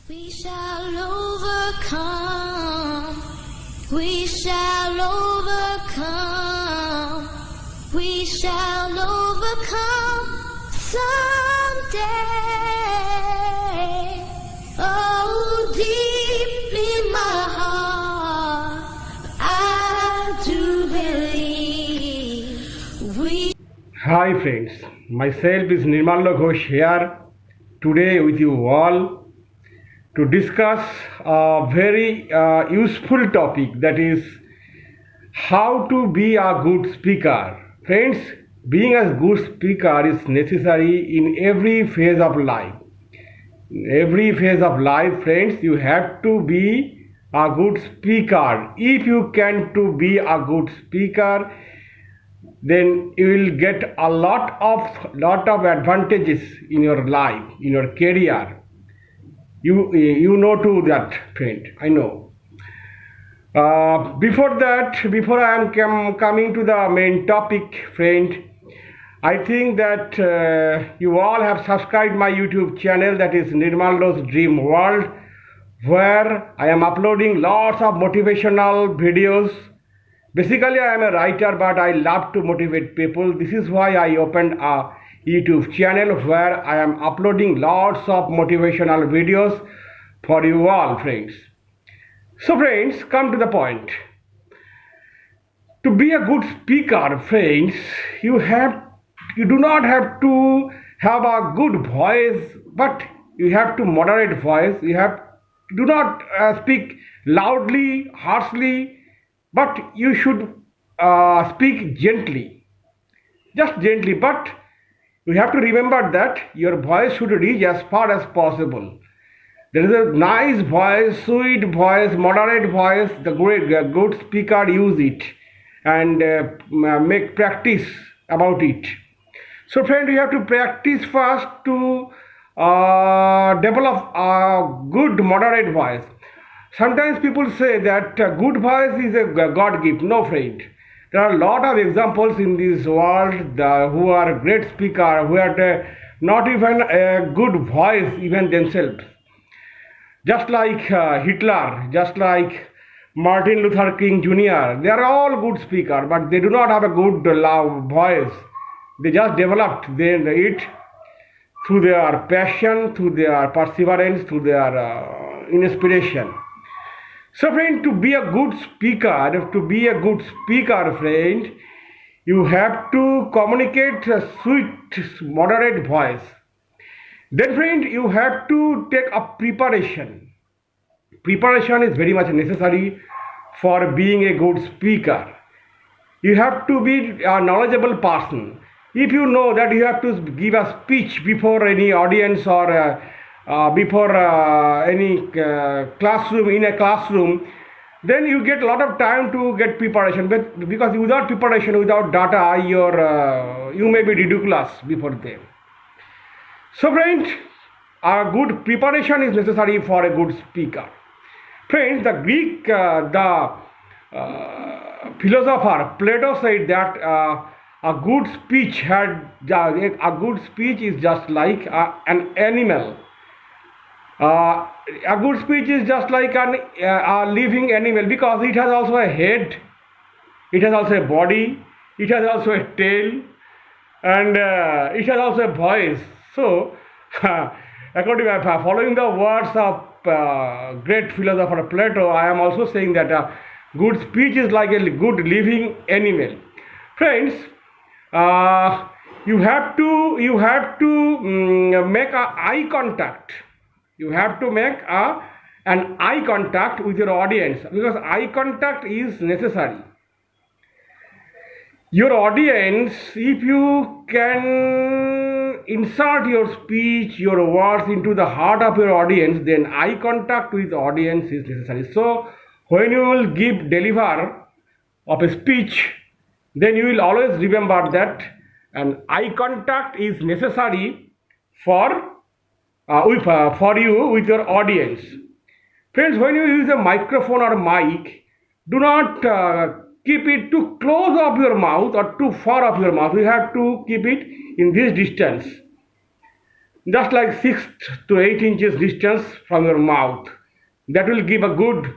We shall overcome. We shall overcome. We shall overcome someday. Oh, deep in my heart, I do believe we. Hi friends, myself is Nirmal Ghosh here today with you all to discuss a very useful topic, that is how to be a good speaker. Friends, being a good speaker is necessary in every phase of life. In every phase of life, friends, you have to be a good speaker. If you can to be a good speaker, then you will get a lot of advantages in your life, in your career. You know to that, friend, I know. Before I am coming to the main topic, friend, I think that you all have subscribed my YouTube channel, that is Nirmal's Dream World, where I am uploading lots of motivational videos. Basically, I am a writer, but I love to motivate people. This is why I opened a YouTube channel where I am uploading lots of motivational videos for you all, friends. So, friends, come to the point. To be a good speaker, friends, you do not have to have a good voice, but you have to moderate voice. Do not speak loudly, harshly, but you should speak gently, just gently. But you have to remember that your voice should reach as far as possible. There is a nice voice, sweet voice, moderate voice. The good speaker use it and make practice about it. So, friend, you have to practice first to develop a good moderate voice. Sometimes people say that good voice is a God gift. No, friend. There are a lot of examples in this world who are great speakers, who had not even a good voice even themselves. Just like Hitler, just like Martin Luther King Jr., they are all good speakers, but they do not have a good loud voice. They just developed it through their passion, through their perseverance, through their inspiration. So, friend, to be a good speaker, friend, you have to communicate a sweet, moderate voice. Then, friend, you have to take a preparation. Preparation is very much necessary for being a good speaker. You have to be a knowledgeable person. If you know that you have to give a speech before any audience or before any classroom, in a classroom, then you get a lot of time to get preparation. But because without preparation, without data, you may be ridiculous before them. So, friend, a good preparation is necessary for a good speaker. Friends, the Greek, philosopher Plato said that a good speech is just like an animal. A good speech is just like a living animal, because it has also a head, it has also a body, it has also a tail, and it has also a voice. So, according to following the words of great philosopher Plato, I am also saying that a good speech is like a good living animal. Friends, you have to make eye contact. You have to make an eye contact with your audience, because eye contact is necessary. Your audience, if you can insert your speech, your words into the heart of your audience, then eye contact with the audience is necessary. So, when you will deliver of a speech, then you will always remember that an eye contact is necessary for you with your audience. Friends, when you use a microphone or mic, do not keep it too close of your mouth or too far of your mouth. You have to keep it in this distance. just like 6 to 8 inches distance from your mouth. That will give a good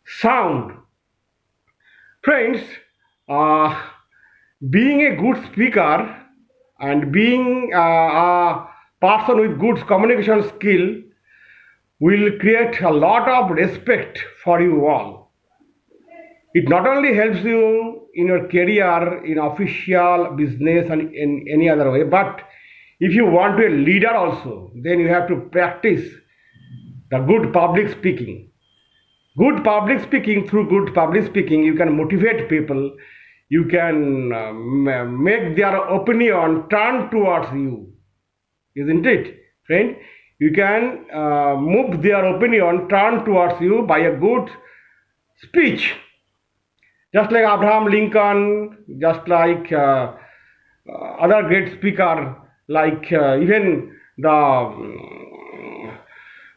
sound. Friends, uh, being a good speaker and being a person with good communication skill will create a lot of respect for you all. It not only helps you in your career, in official business and in any other way, but if you want to be a leader also, then you have to practice the good public speaking. Good public speaking, through good public speaking, you can motivate people, you can make their opinion turn towards you, isn't it, friend? You can move their opinion turn towards you by a good speech. Just like Abraham Lincoln, just like other great speaker, like even the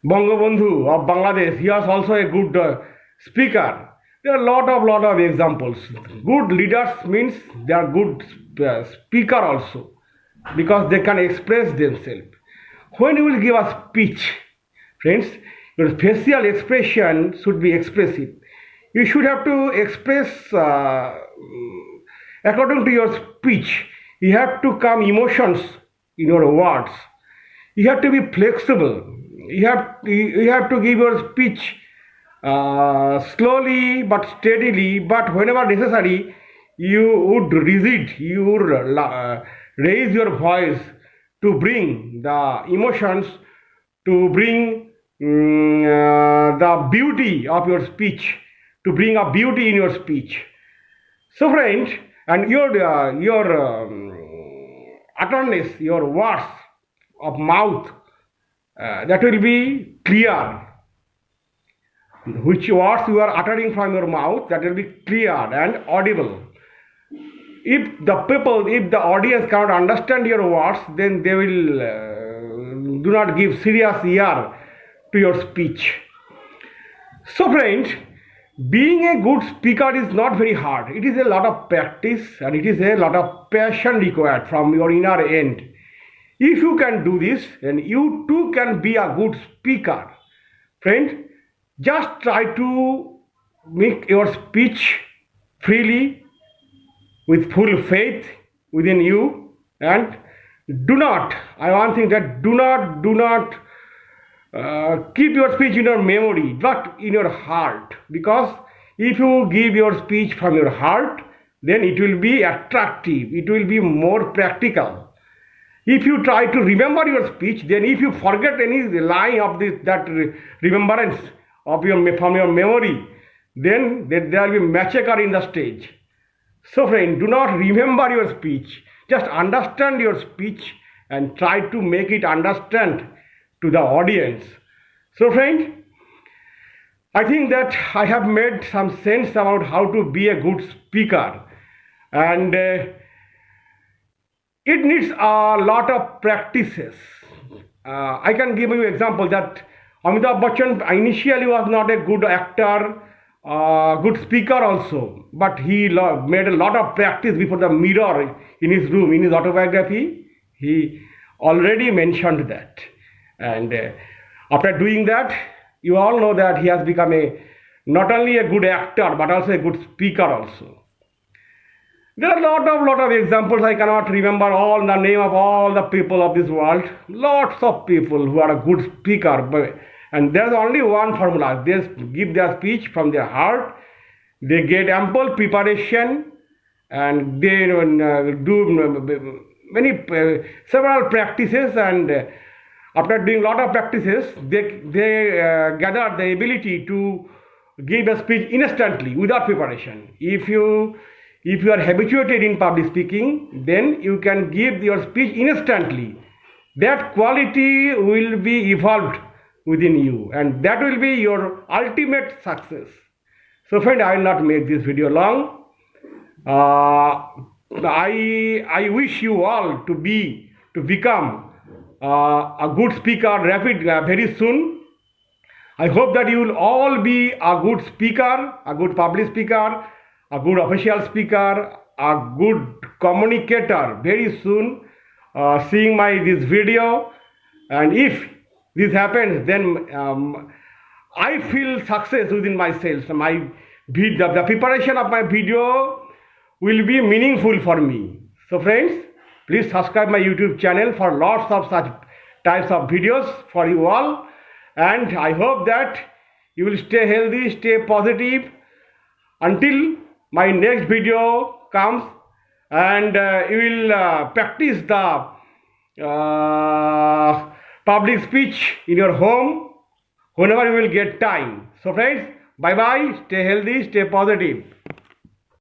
Bangabandhu of Bangladesh, he was also a good speaker. There are a lot of examples. Good leaders means they are good speaker also, because they can express themselves. When you will give a speech, friends, your facial expression should be expressive. You should have to express according to your speech. You have to come emotions in your words. You have to be flexible. You have to give your speech slowly but steadily, but whenever necessary, you would you would raise your voice to bring the emotions, to bring the beauty of your speech, to bring a beauty in your speech. So, friends, and your utterance, your words of mouth, that will be clear. Which words you are uttering from your mouth, that will be clear and audible. If the audience cannot understand your words, then they will do not give serious ear to your speech. So, friends, being a good speaker is not very hard. It is a lot of practice and it is a lot of passion required from your inner end. If you can do this, then you too can be a good speaker. Friend, just try to make your speech freely, with full faith within you, and do not, I want to think that do not keep your speech in your memory, but in your heart, because if you give your speech from your heart, then it will be attractive, it will be more practical. If you try to remember your speech, then if you forget any line of that remembrance of from your memory, then there will be massacre in the stage. So, friend, do not remember your speech. Just understand your speech and try to make it understand to the audience. So, friend, I think that I have made some sense about how to be a good speaker, and it needs a lot of practices. I can give you an example that Amitabh Bachchan initially was not a good actor, good speaker also, but he made a lot of practice before the mirror in his room. In his autobiography, he already mentioned that. And after doing that, you all know that he has become not only a good actor, but also a good speaker also. There are a lot of examples. I cannot remember all the name of all the people of this world. Lots of people who are a good speaker, and there's only one formula. They give their speech from their heart. They get ample preparation, and they do several practices. And after doing a lot of practices, they gather the ability to give a speech instantly without preparation. If you are habituated in public speaking, then you can give your speech instantly. That quality will be evolved within you, and that will be your ultimate success. So, friend, I will not make this video long. I wish you all to become a good speaker very soon. I hope that you will all be a good speaker, a good public speaker, a good official speaker, a good communicator very soon, seeing this video. And if this happens, then I feel success within myself. The preparation of my video will be meaningful for me. So friends, please subscribe my YouTube channel for lots of such types of videos for you all. And I hope that you will stay healthy, stay positive until my next video comes, and you will practice the public speech in your home whenever you will get time. So friends, bye bye, stay healthy, stay positive.